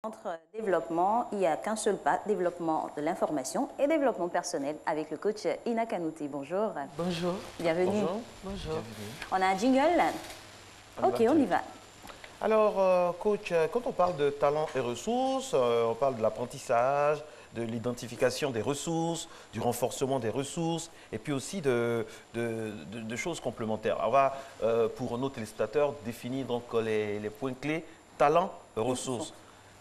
Entre développement, il n'y a qu'un seul pas, développement de l'information et développement personnel avec le coach Ina Kanouté. Bonjour. Bonjour. Bienvenue. Bonjour. Bonjour. Bienvenue. On a un jingle. Ok, on y va. Alors, coach, quand on parle de talent et ressources, on parle de l'apprentissage, de l'identification des ressources, du renforcement des ressources et puis aussi de choses complémentaires. On va, pour nos téléspectateurs, définir donc les points clés, talent et ressources.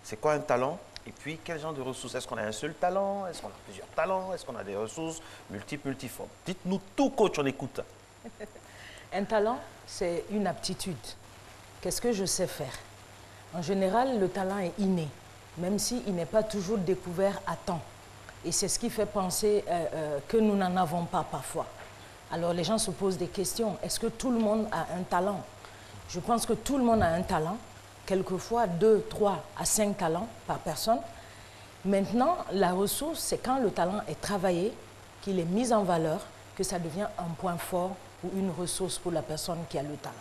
C'est quoi un talent? Et puis, quel genre de ressources? Est-ce qu'on a un seul talent? Est-ce qu'on a plusieurs talents? Est-ce qu'on a des ressources multiples, multiformes? Dites-nous tout, coach, on écoute. Un talent, c'est une aptitude. Qu'est-ce que je sais faire? En général, le talent est inné, même s'il n'est pas toujours découvert à temps. Et c'est ce qui fait penser que nous n'en avons pas parfois. Alors les gens se posent des questions. Est-ce que tout le monde a un talent? Je pense que tout le monde a un talent. Quelquefois 2, 3 à 5 talents par personne. Maintenant, la ressource, c'est quand le talent est travaillé, qu'il est mis en valeur, que ça devient un point fort ou une ressource pour la personne qui a le talent.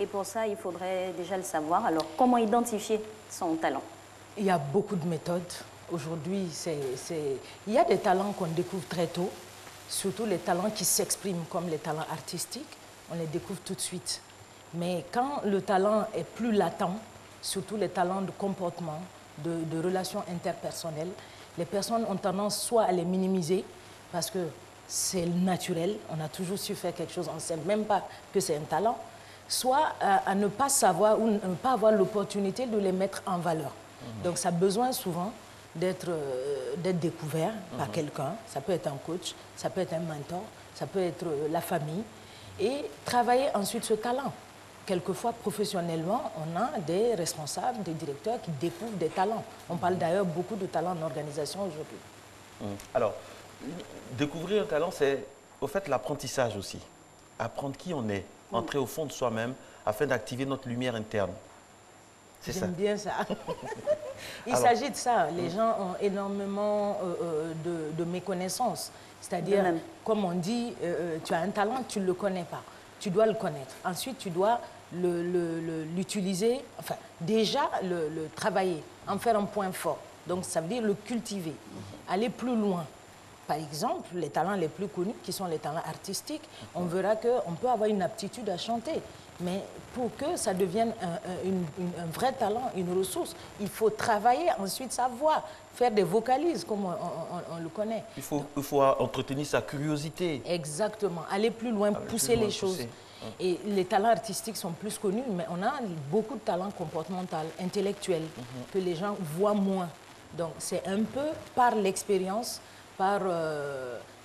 Et pour ça, il faudrait déjà le savoir. Alors, comment identifier son talent? Il y a beaucoup de méthodes. Aujourd'hui, il y a des talents qu'on découvre très tôt, surtout les talents qui s'expriment comme les talents artistiques. On les découvre tout de suite. Mais quand le talent est plus latent, surtout les talents de comportement, de relations interpersonnelles, les personnes ont tendance soit à les minimiser parce que c'est naturel, on a toujours su faire quelque chose, on ne sait même pas que c'est un talent, soit à ne pas savoir ou ne pas avoir l'opportunité de les mettre en valeur. Donc ça a besoin souvent d'être découvert par quelqu'un, ça peut être un coach, ça peut être un mentor, ça peut être la famille, et travailler ensuite ce talent. Quelquefois, professionnellement, on a des responsables, des directeurs qui découvrent des talents. On parle d'ailleurs beaucoup de talents en organisation aujourd'hui. Alors, découvrir un talent, c'est au fait l'apprentissage aussi. Apprendre qui on est, entrer au fond de soi-même afin d'activer notre lumière interne. C'est ça. J'aime bien ça. Il s'agit de ça. Les gens ont énormément de méconnaissances. C'est-à-dire, comme on dit, tu as un talent, tu ne le connais pas. Tu dois le connaître. Ensuite, tu dois l'utiliser, enfin, déjà le travailler, en faire un point fort. Donc, ça veut dire le cultiver, aller plus loin. Par exemple, les talents les plus connus, qui sont les talents artistiques, on verra qu'on peut avoir une aptitude à chanter. Mais pour que ça devienne un vrai talent, une ressource, il faut travailler ensuite sa voix, faire des vocalises comme on le connaît. Il faut entretenir sa curiosité. Exactement, aller plus loin, pousser les choses. Et les talents artistiques sont plus connus, mais on a beaucoup de talents comportementaux, intellectuels, que les gens voient moins. Donc c'est un peu par l'expérience, par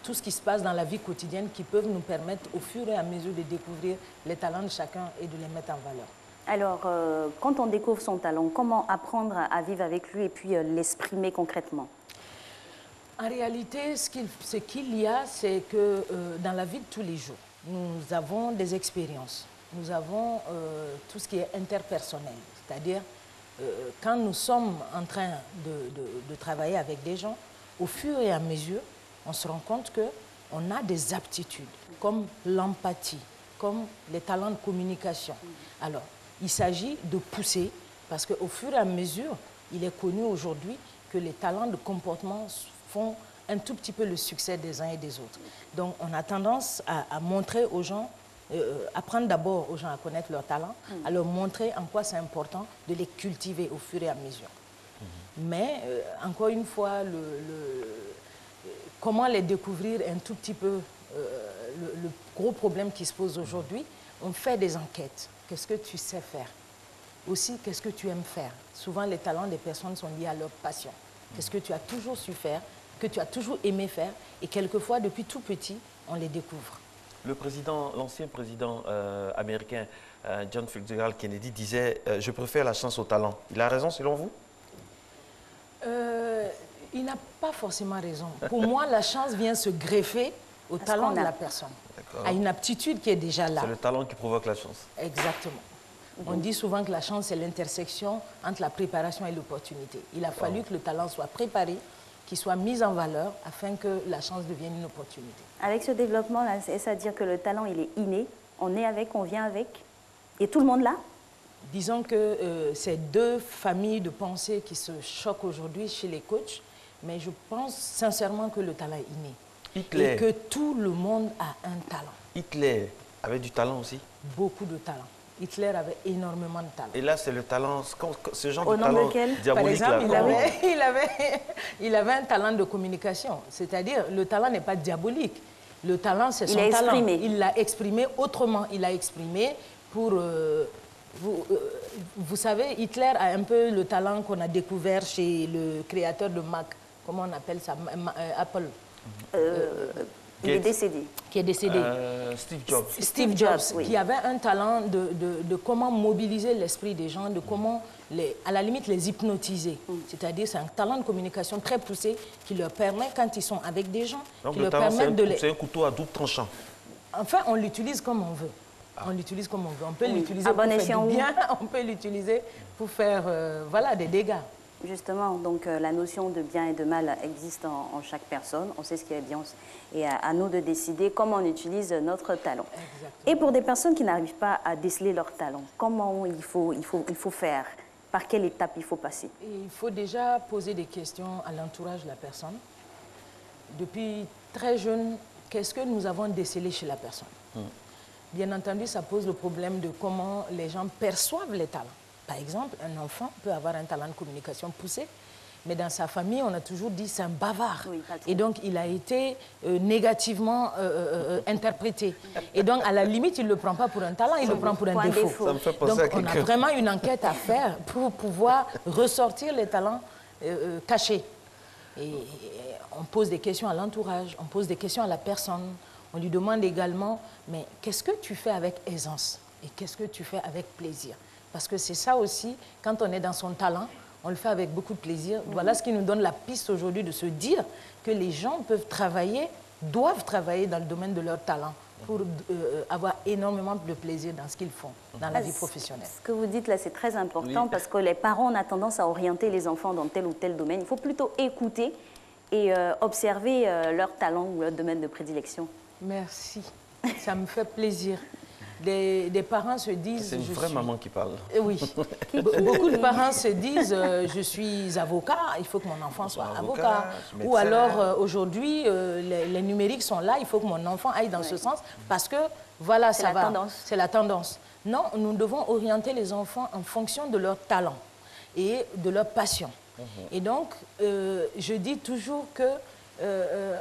tout ce qui se passe dans la vie quotidienne qui peuvent nous permettre au fur et à mesure de découvrir les talents de chacun et de les mettre en valeur. Alors, quand on découvre son talent, comment apprendre à vivre avec lui et puis l'exprimer concrètement? En réalité, ce qu'il y a, c'est que dans la vie de tous les jours, nous avons des expériences, nous avons tout ce qui est interpersonnel, c'est-à-dire quand nous sommes en train de travailler avec des gens, au fur et à mesure, on se rend compte qu'on a des aptitudes, comme l'empathie, comme les talents de communication. Alors, il s'agit de pousser, parce qu'au fur et à mesure, il est connu aujourd'hui que les talents de comportement font un tout petit peu le succès des uns et des autres. Donc, on a tendance à montrer aux gens, apprendre d'abord aux gens à connaître leurs talents, à leur montrer en quoi c'est important de les cultiver au fur et à mesure. Mais, encore une fois, comment les découvrir un tout petit peu, le gros problème qui se pose aujourd'hui, on fait des enquêtes. Qu'est-ce que tu sais faire? Aussi, qu'est-ce que tu aimes faire? Souvent, les talents des personnes sont liés à leur passion. Qu'est-ce que tu as toujours su faire, que tu as toujours aimé faire, et quelquefois, depuis tout petit, on les découvre. L'ancien président américain John Fitzgerald Kennedy disait « Je préfère la chance au talent ». Il a raison selon vous? Il n'a pas forcément raison. Pour moi, la chance vient se greffer au talent de la personne, à une aptitude qui est déjà là. C'est le talent qui provoque la chance. Exactement. On dit souvent que la chance, c'est l'intersection entre la préparation et l'opportunité. Il a fallu que le talent soit préparé, qu'il soit mis en valeur afin que la chance devienne une opportunité. Avec ce développement-là, c'est-à-dire que le talent, il est inné, on est avec, on vient avec, et tout le monde l'a? Disons que c'est deux familles de pensée qui se choquent aujourd'hui chez les coachs, mais je pense sincèrement que le talent est inné. Hitler. Et que tout le monde a un talent. Hitler avait du talent aussi. Beaucoup de talent. Hitler avait énormément de talent. Et là, c'est le talent, ce genre Au de nom talent lequel? diabolique. Par exemple, là, il avait un talent de communication. C'est-à-dire, le talent n'est pas diabolique. Le talent, c'est son Il a talent. exprimé. Il l'a exprimé autrement. Il l'a exprimé pour... vous savez, Hitler a un peu le talent qu'on a découvert chez le créateur de Mac. Comment on appelle ça? Apple. Il est décédé. Qui est décédé. Steve Jobs. Steve Jobs, oui. qui avait un talent de comment mobiliser l'esprit des gens, de comment, à la limite, les hypnotiser. C'est-à-dire, c'est un talent de communication très poussé qui leur permet, quand ils sont avec des gens, Donc qui le leur talent, permettent de les... c'est un couteau à double tranchant. Enfin, on l'utilise comme on veut. On l'utilise comme on veut. On peut l'utiliser À pour bon faire escient, du bien, on peut l'utiliser pour faire voilà, des dégâts. Justement, donc la notion de bien et de mal existe en chaque personne. On sait ce qui est bien et à nous de décider comment on utilise notre talent. Exactement. Et pour des personnes qui n'arrivent pas à déceler leur talent, comment il faut faire? Par quelle étape il faut passer? Il faut déjà poser des questions à l'entourage de la personne. Depuis très jeune, qu'est-ce que nous avons décelé chez la personne? Bien entendu, ça pose le problème de comment les gens perçoivent les talents. Par exemple, un enfant peut avoir un talent de communication poussé, mais dans sa famille, on a toujours dit c'est un bavard. Oui, pas trop. Et donc, il a été négativement interprété. Et donc, à la limite, il ne le prend pas pour un talent, il le prend pour un défaut. Ça me fait penser Donc, à on a quelqu'un. vraiment une enquête à faire pour pouvoir ressortir les talents cachés. Et on pose des questions à l'entourage, on pose des questions à la personne. On lui demande également, mais qu'est-ce que tu fais avec aisance et qu'est-ce que tu fais avec plaisir? Parce que c'est ça aussi, quand on est dans son talent, on le fait avec beaucoup de plaisir. Voilà ce qui nous donne la piste aujourd'hui de se dire que les gens peuvent travailler, doivent travailler dans le domaine de leur talent pour avoir énormément de plaisir dans ce qu'ils font, dans la vie professionnelle. Ce que vous dites là, c'est très important parce que les parents, on a tendance à orienter les enfants dans tel ou tel domaine. Il faut plutôt écouter et observer leur talent ou leur domaine de prédilection. Merci, ça me fait plaisir. Des parents se disent... C'est une vraie maman qui parle. Oui. Beaucoup de parents se disent je suis avocat, il faut que mon enfant soit avocat. médecin. Ou alors aujourd'hui, les numériques sont là, il faut que mon enfant aille dans ce sens parce que voilà, ça va. C'est la tendance. Non, nous devons orienter les enfants en fonction de leur talent et de leur passion. Et donc, je dis toujours que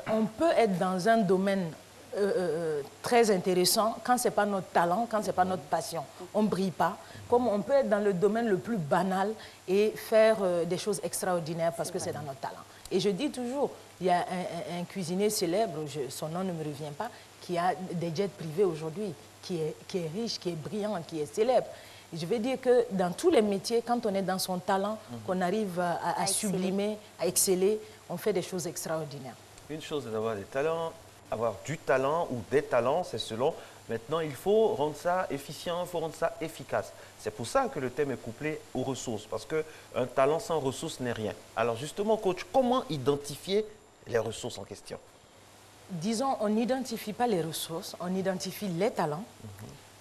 on peut être dans un domaine très intéressant quand ce n'est pas notre talent, quand ce n'est pas notre passion. On ne brille pas. Comme on peut être dans le domaine le plus banal et faire des choses extraordinaires parce que c'est dans notre talent. Et je dis toujours, il y a un cuisinier célèbre, son nom ne me revient pas, qui a des jets privés aujourd'hui, qui est riche, qui est brillant, qui est célèbre. Et je veux dire que dans tous les métiers, quand on est dans son talent, qu'on arrive à sublimer, à exceller, on fait des choses extraordinaires. Une chose est d'avoir des talents, avoir du talent ou des talents, c'est selon. Maintenant, il faut rendre ça efficient, il faut rendre ça efficace. C'est pour ça que le thème est couplé aux ressources, parce qu'un talent sans ressources n'est rien. Alors justement, coach, comment identifier les ressources en question? Disons, on n'identifie pas les ressources, on identifie les talents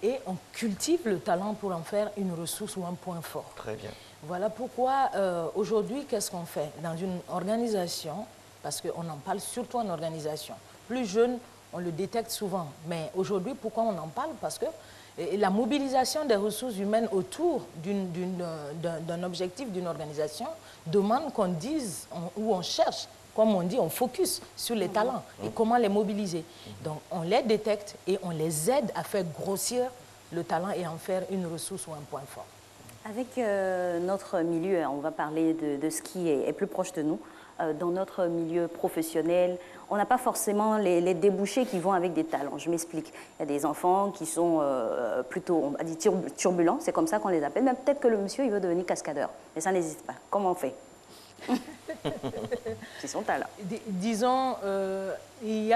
et on cultive le talent pour en faire une ressource ou un point fort. Très bien. Voilà pourquoi aujourd'hui, qu'est-ce qu'on fait dans une organisation, parce qu'on en parle surtout en organisation. Plus jeune, on le détecte souvent. Mais aujourd'hui, pourquoi on en parle? Parce que la mobilisation des ressources humaines autour d'un objectif, d'une organisation, demande qu'on dise, ou on cherche, comme on dit, on focus sur les talents et comment les mobiliser. Donc, on les détecte et on les aide à faire grossir le talent et en faire une ressource ou un point fort. Avec notre milieu, on va parler de ce qui est plus proche de nous. Dans notre milieu professionnel, on n'a pas forcément les débouchés qui vont avec des talents. Je m'explique. Il y a des enfants qui sont plutôt, on va dire, turbulents, c'est comme ça qu'on les appelle. Mais peut-être que le monsieur, il veut devenir cascadeur. Mais ça n'existe pas. Comment on fait? C'est son talent. Disons, il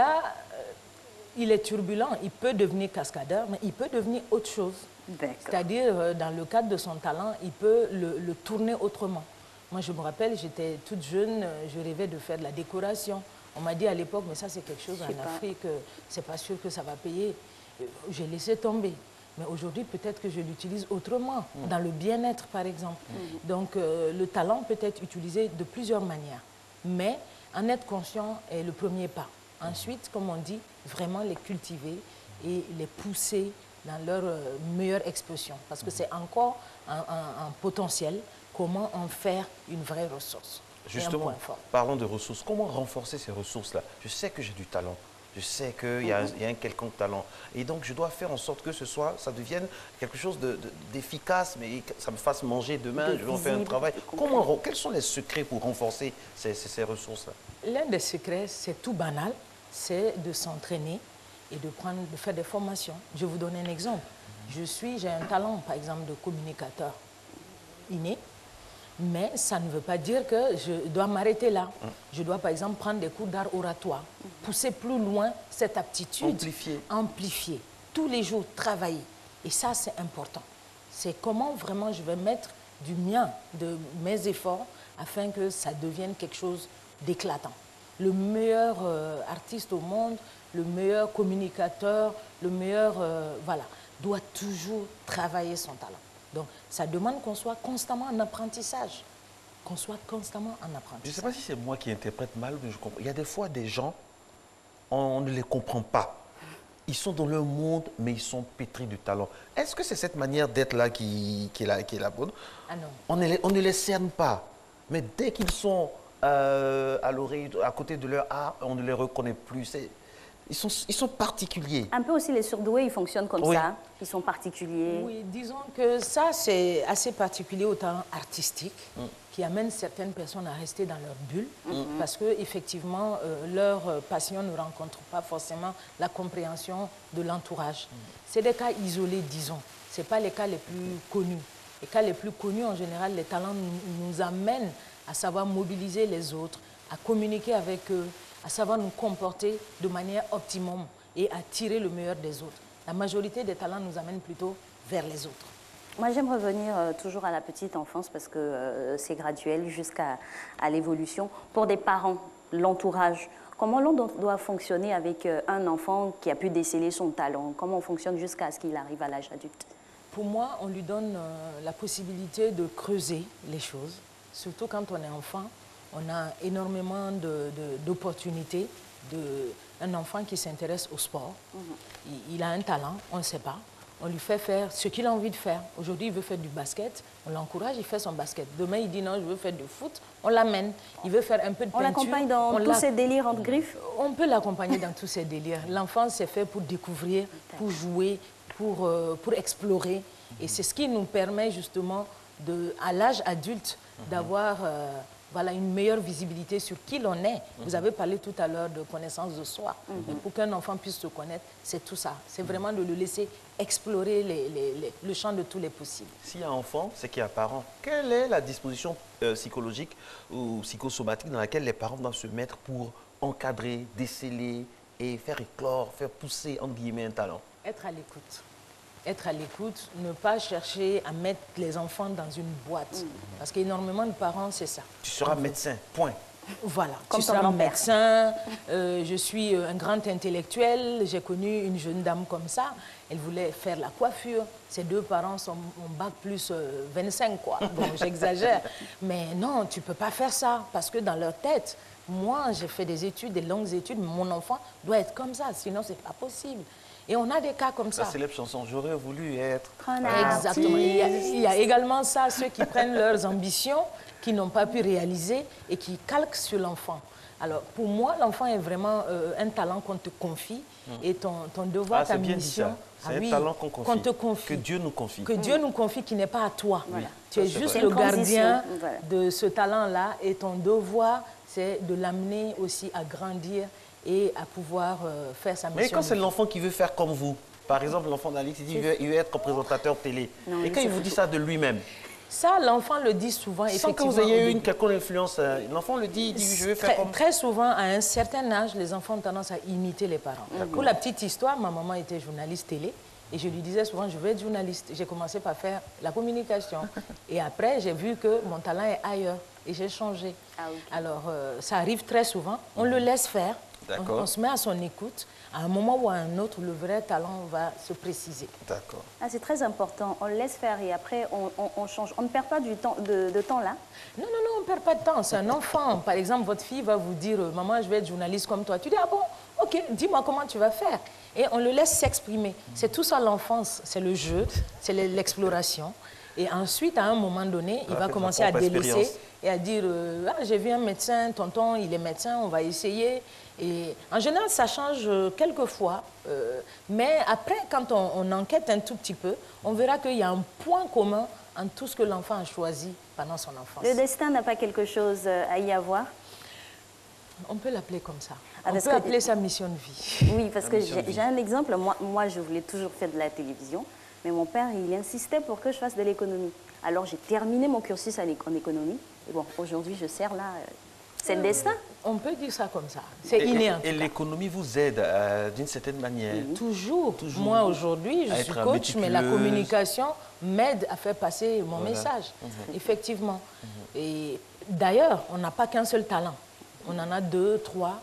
est turbulent, il peut devenir cascadeur, mais il peut devenir autre chose. C'est-à-dire, dans le cadre de son talent, il peut le tourner autrement. Moi, je me rappelle, j'étais toute jeune, je rêvais de faire de la décoration. On m'a dit à l'époque, mais ça, c'est quelque chose en Afrique, c'est pas sûr que ça va payer. J'ai laissé tomber. Mais aujourd'hui, peut-être que je l'utilise autrement, dans le bien-être, par exemple. Donc, le talent peut être utilisé de plusieurs manières. Mais en être conscient est le premier pas. Ensuite, comme on dit, vraiment les cultiver et les pousser dans leur meilleure expression. Parce que c'est encore un potentiel. Comment en faire une vraie ressource. Justement, parlons de ressources. Comment renforcer ces ressources-là? Je sais que j'ai du talent. Je sais qu'il y a un quelconque talent. Et donc, je dois faire en sorte que ça devienne quelque chose d'efficace, mais que ça me fasse manger demain, je vais en faire un travail. Quels sont les secrets pour renforcer ces ressources-là? L'un des secrets, c'est tout banal, c'est de s'entraîner et de faire des formations. Je vais vous donner un exemple. J'ai un talent, par exemple, de communicateur inné. Mais ça ne veut pas dire que je dois m'arrêter là. Je dois, par exemple, prendre des cours d'art oratoire, pousser plus loin cette aptitude, amplifier, tous les jours travailler. Et ça, c'est important. C'est comment vraiment je vais mettre du mien, de mes efforts, afin que ça devienne quelque chose d'éclatant. Le meilleur artiste au monde, le meilleur communicateur, le meilleur, voilà, doit toujours travailler son talent. Donc, ça demande qu'on soit constamment en apprentissage. Qu'on soit constamment en apprentissage. Je ne sais pas si c'est moi qui interprète mal, mais je comprends. Il y a des fois des gens, on ne les comprend pas. Ils sont dans leur monde, mais ils sont pétris de talent. Est-ce que c'est cette manière d'être là qui est la bonne? Ah non. On ne les cerne pas. Mais dès qu'ils sont à l'oreille, à côté de leur art, on ne les reconnaît plus. Ils sont particuliers. Un peu aussi les surdoués, ils fonctionnent comme ça. Ils sont particuliers. Oui, disons que ça, c'est assez particulier au talent artistique qui amène certaines personnes à rester dans leur bulle parce qu'effectivement, leur passion ne rencontre pas forcément la compréhension de l'entourage. C'est des cas isolés, disons. Ce n'est pas les cas les plus connus. Les cas les plus connus, en général, les talents nous amènent à savoir mobiliser les autres, à communiquer avec eux, à savoir nous comporter de manière optimum et à tirer le meilleur des autres. La majorité des talents nous amènent plutôt vers les autres. Moi, j'aime revenir toujours à la petite enfance parce que c'est graduel jusqu'à l'évolution. Pour des parents, l'entourage, comment l'on doit fonctionner avec un enfant qui a pu déceler son talent? Comment on fonctionne jusqu'à ce qu'il arrive à l'âge adulte? Pour moi, on lui donne la possibilité de creuser les choses, surtout quand on est enfant. On a énormément d'opportunités. Un enfant qui s'intéresse au sport, il a un talent, on ne sait pas. On lui fait faire ce qu'il a envie de faire. Aujourd'hui, il veut faire du basket, on l'encourage, il fait son basket. Demain, il dit non, je veux faire du foot, on l'amène. Il veut faire un peu de peinture. On l'accompagne dans tous ces délires entre griffes? On peut l'accompagner dans tous ces délires. L'enfance, c'est fait pour découvrir, pour jouer, pour explorer. Et c'est ce qui nous permet justement, à l'âge adulte, d'avoir voilà, une meilleure visibilité sur qui l'on est. Vous avez parlé tout à l'heure de connaissance de soi. Mais pour qu'un enfant puisse se connaître, c'est tout ça. C'est vraiment de le laisser explorer le champ de tous les possibles. S'il y a enfant, c'est qu'il y a parent. Quelle est la disposition psychologique ou psychosomatique dans laquelle les parents doivent se mettre pour encadrer, déceler et faire éclore, faire pousser, entre guillemets, un talent? Être à l'écoute. Être à l'écoute, ne pas chercher à mettre les enfants dans une boîte. Parce qu'énormément de parents, c'est ça. Tu seras médecin, point. Voilà, comme tu seras médecin, je suis un grand intellectuel, j'ai connu une jeune dame comme ça, elle voulait faire la coiffure, ses deux parents sont en bac plus 25 quoi, bon j'exagère, mais non, tu ne peux pas faire ça, parce que dans leur tête, moi j'ai fait des études, des longues études, mais mon enfant doit être comme ça, sinon c'est pas possible. Et on a des cas comme ça. La célèbre chanson, j'aurais voulu être Exactement. Il y a également ça, ceux qui prennent leurs ambitions, qui n'ont pas pu réaliser et qui calquent sur l'enfant. Alors, pour moi, l'enfant est vraiment un talent qu'on te confie et ton devoir, ta mission. C'est un talent qu'on te confie. Que Dieu nous confie. Que Dieu nous confie, qui n'est pas à toi. Voilà. Tu es juste le gardien de ce talent-là et ton devoir, c'est de l'amener aussi à grandir et à pouvoir faire sa mission. Mais quand c'est l'enfant qui veut faire comme vous, par exemple l'enfant d'Alix, il dit il veut être présentateur télé. Non, et quand il vous dit ça de lui-même? Ça, l'enfant le dit souvent, sans que vous ayez eu une quelconque influence, l'enfant le dit, il dit je veux faire comme... Très souvent, à un certain âge, les enfants ont tendance à imiter les parents. Pour la petite histoire, ma maman était journaliste télé. Et je lui disais souvent, je veux être journaliste. J'ai commencé par faire la communication. Et après, j'ai vu que mon talent est ailleurs. Et j'ai changé. Ah, oui. Alors, ça arrive très souvent. On le laisse faire. On se met à son écoute. À un moment ou à un autre, le vrai talent va se préciser. D'accord. Ah, c'est très important. On le laisse faire et après, on change. On ne perd pas du temps, de temps là. Non, on ne perd pas de temps. C'est un enfant. Par exemple, votre fille va vous dire, maman, je vais être journaliste comme toi. Tu dis, ah bon, ok, dis-moi comment tu vas faire. Et on le laisse s'exprimer. C'est tout ça l'enfance. C'est le jeu, c'est l'exploration. Et ensuite, à un moment donné, il va commencer à délaisser et à dire ah, j'ai vu un médecin, tonton, il est médecin, on va essayer. Et en général, ça change quelques fois. Mais après, quand on enquête un tout petit peu, on verra qu'il y a un point commun entre tout ce que l'enfant a choisi pendant son enfance. Le destin n'a pas quelque chose à y avoir? On peut l'appeler comme ça. Ah, on peut appeler ça mission de vie. Oui, parce que j'ai un exemple. Moi, je voulais toujours faire de la télévision. Mais mon père, il insistait pour que je fasse de l'économie. Alors, j'ai terminé mon cursus en économie. Et bon, aujourd'hui, je sers là. C'est le destin. On peut dire ça comme ça. C'est inné. Et l'économie vous aide d'une certaine manière. Toujours. Moi, aujourd'hui, je suis coach, mais la communication m'aide à faire passer mon message. Effectivement. Et d'ailleurs, on n'a pas qu'un seul talent. On en a 2, 3.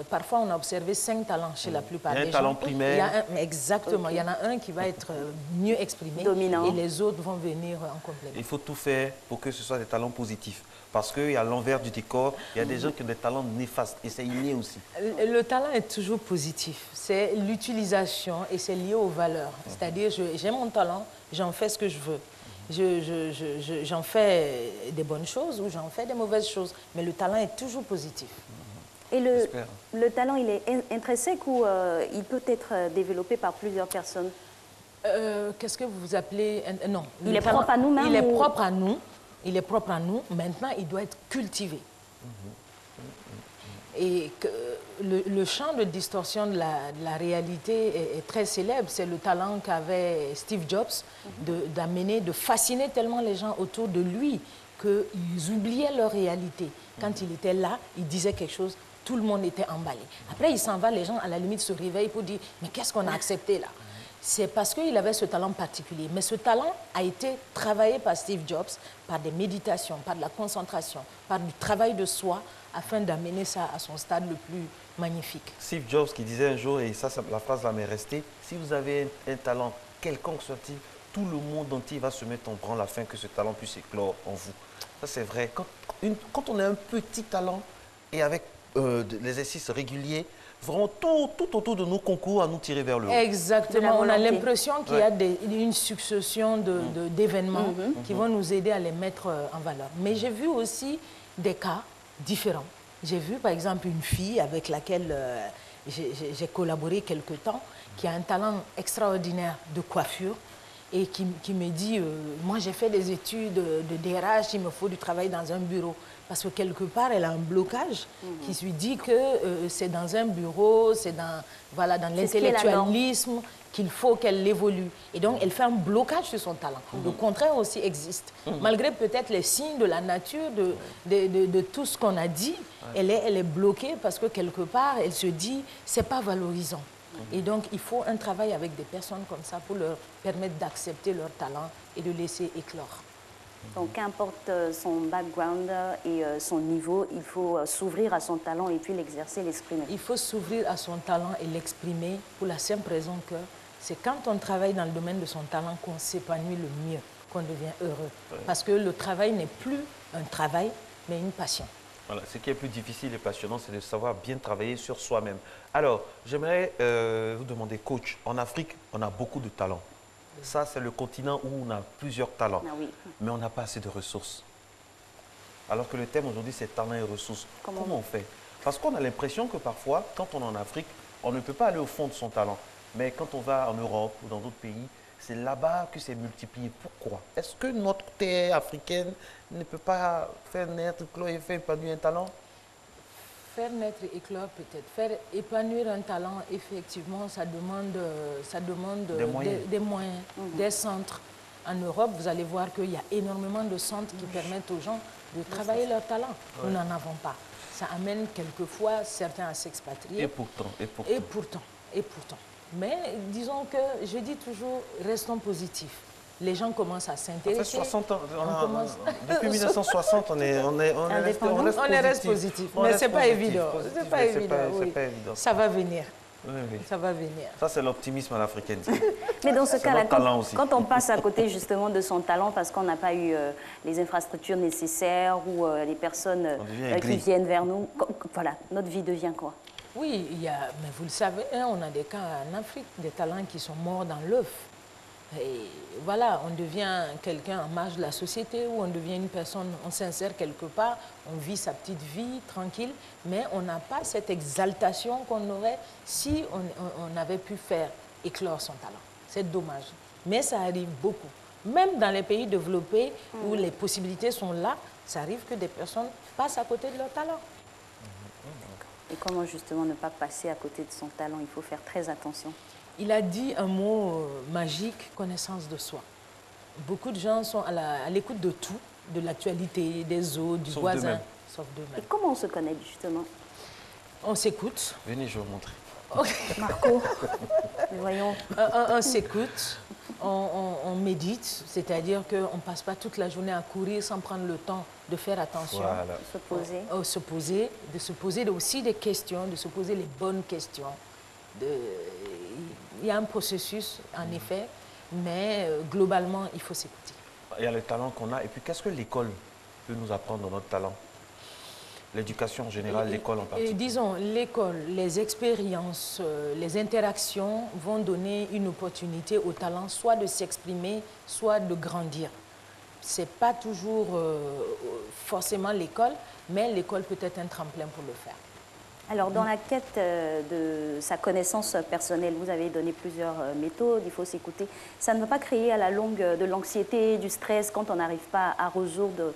Parfois, on a observé 5 talents chez la plupart des gens. Il y a un talent primaire. Exactement. Il y en a un qui va être mieux exprimé. Dominant. Et les autres vont venir en complément. Il faut tout faire pour que ce soit des talents positifs. Parce qu'il y a l'envers du décor, il y a des gens qui ont des talents néfastes. Et c'est inné aussi. Le talent est toujours positif. C'est l'utilisation et c'est lié aux valeurs. C'est-à-dire, j'ai mon talent, j'en fais ce que je veux. J'en fais des bonnes choses ou j'en fais des mauvaises choses. Mais le talent est toujours positif. Et le talent, il est intrinsèque ou il peut être développé par plusieurs personnes? Qu'est-ce que vous appelez... Non. Il est propre à nous-mêmes? Il est propre à nous. Il est propre à nous. Maintenant, il doit être cultivé. Et que le champ de distorsion de la réalité est très célèbre. C'est le talent qu'avait Steve Jobs d'amener, de fasciner tellement les gens autour de lui qu'ils oubliaient leur réalité. Quand il était là, il disait quelque chose, tout le monde était emballé. Après, il s'en va, les gens, à la limite, se réveillent pour dire « Mais qu'est-ce qu'on a accepté là ?» C'est parce qu'il avait ce talent particulier. Mais ce talent a été travaillé par Steve Jobs, par des méditations, par de la concentration, par du travail de soi, afin d'amener ça à son stade le plus magnifique. Steve Jobs qui disait un jour, et ça la phrase là m'est restée, si vous avez un talent quelconque sorti, tout le monde entier va se mettre en branle afin que ce talent puisse éclore en vous. Ça c'est vrai. Quand on a un petit talent et avec l'exercice régulier, vraiment tout autour de nous concourt à nous tirer vers le haut. Exactement. On a l'impression qu'il y a une succession d'événements qui vont nous aider à les mettre en valeur. Mais j'ai vu aussi des cas différents. J'ai vu par exemple une fille avec laquelle j'ai collaboré quelque temps, qui a un talent extraordinaire de coiffure et qui me dit, moi j'ai fait des études de DRH, il me faut du travail dans un bureau. Parce que quelque part, elle a un blocage qui lui dit que c'est dans un bureau, c'est dans l'intellectualisme qu'il faut qu'elle évolue. Et donc, elle fait un blocage sur son talent. Le contraire aussi existe. Malgré peut-être les signes de la nature, de tout ce qu'on a dit, elle est bloquée parce que quelque part, elle se dit, c'est pas valorisant. Et donc, il faut un travail avec des personnes comme ça pour leur permettre d'accepter leur talent et de laisser éclore. Donc, qu'importe son background et son niveau, il faut s'ouvrir à son talent et puis l'exercer, l'exprimer. Il faut s'ouvrir à son talent et l'exprimer pour la simple raison que c'est quand on travaille dans le domaine de son talent qu'on s'épanouit le mieux, qu'on devient heureux. Parce que le travail n'est plus un travail, mais une passion. Voilà, ce qui est plus difficile et passionnant, c'est de savoir bien travailler sur soi-même. Alors, j'aimerais vous demander, coach, en Afrique, on a beaucoup de talents. Ça, c'est le continent où on a plusieurs talents, mais on n'a pas assez de ressources. Alors que le thème aujourd'hui, c'est talent et ressources. Comment on fait? Parce qu'on a l'impression que parfois, quand on est en Afrique, on ne peut pas aller au fond de son talent. Mais quand on va en Europe ou dans d'autres pays, c'est là-bas que c'est multiplié. Pourquoi? Est-ce que notre terre africaine ne peut pas faire naître, éclore et faire épanouir un talent? Faire naître et éclore peut-être. Faire épanouir un talent, effectivement, ça demande des moyens, des centres. En Europe, vous allez voir qu'il y a énormément de centres qui permettent aux gens de travailler leur talent. Nous n'en avons pas. Ça amène quelquefois certains à s'expatrier. Et pourtant. Mais disons que, je dis toujours, restons positifs. les gens commencent à s'intéresser. Ça fait 60 ans. Depuis depuis 1960, on reste positif. Mais ce n'est pas évident. C'est pas évident. Ça va venir. Oui, oui. Ça va venir. Ça, c'est l'optimisme à l'africaine. Mais dans ce cas-là, aussi. quand on passe à côté justement de son talent parce qu'on n'a pas eu les infrastructures nécessaires ou les personnes qui viennent vers nous, voilà, notre vie devient quoi? Oui, mais vous le savez, hein, on a des cas en Afrique, des talents qui sont morts dans l'œuf. Et voilà, on devient quelqu'un en marge de la société ou on devient une personne, on s'insère quelque part, on vit sa petite vie tranquille, mais on n'a pas cette exaltation qu'on aurait si on avait pu faire éclore son talent. C'est dommage. Mais ça arrive beaucoup. Même dans les pays développés où les possibilités sont là, ça arrive que des personnes passent à côté de leur talent. Et comment justement ne pas passer à côté de son talent? Il faut faire très attention. Il a dit un mot magique, connaissance de soi. Beaucoup de gens sont à l'écoute de tout, de l'actualité, des autres, du voisin, sauf d'eux-mêmes. Et comment on se connaît justement? On s'écoute. Venez, je vais vous montrer. Okay. Marco, voyons. On s'écoute, on médite, c'est-à-dire qu'on ne passe pas toute la journée à courir sans prendre le temps de faire attention. Voilà. De se poser aussi des questions, de se poser les bonnes questions. Il y a un processus, en effet, mais globalement, il faut s'écouter. Il y a le talent qu'on a. Et puis, qu'est-ce que l'école peut nous apprendre dans notre talent? L'éducation en général, l'école en particulier. Disons, l'école, les expériences, les interactions vont donner une opportunité au talent soit de s'exprimer, soit de grandir. Ce n'est pas toujours forcément l'école, mais l'école peut être un tremplin pour le faire. Alors, dans la quête de sa connaissance personnelle, vous avez donné plusieurs méthodes, il faut s'écouter. Ça ne va pas créer à la longue de l'anxiété, du stress quand on n'arrive pas à résoudre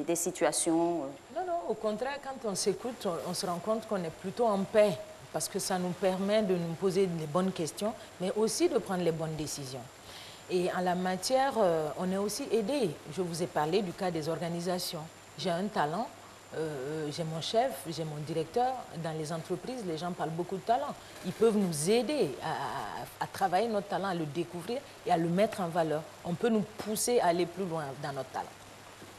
des situations Non, au contraire, quand on s'écoute, on se rend compte qu'on est plutôt en paix parce que ça nous permet de nous poser les bonnes questions, mais aussi de prendre les bonnes décisions. Et en la matière, on est aussi aidé. Je vous ai parlé du cas des organisations. J'ai un talent. J'ai mon chef, j'ai mon directeur. Dans les entreprises, les gens parlent beaucoup de talent. Ils peuvent nous aider à travailler notre talent, à le découvrir et à le mettre en valeur. On peut nous pousser à aller plus loin dans notre talent.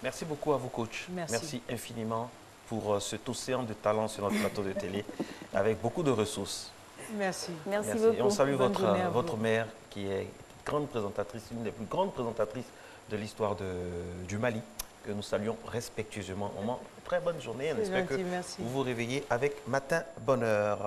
Merci beaucoup à vous, coach. Merci infiniment pour cet océan de talent sur notre plateau de télé, avec beaucoup de ressources. Merci. Merci beaucoup. Et on salue votre mère, qui est grande présentatrice, une des plus grandes présentatrices de l'histoire du Mali, que nous saluons respectueusement. Très bonne journée. On espère que vous vous réveillez avec Matin Bonheur.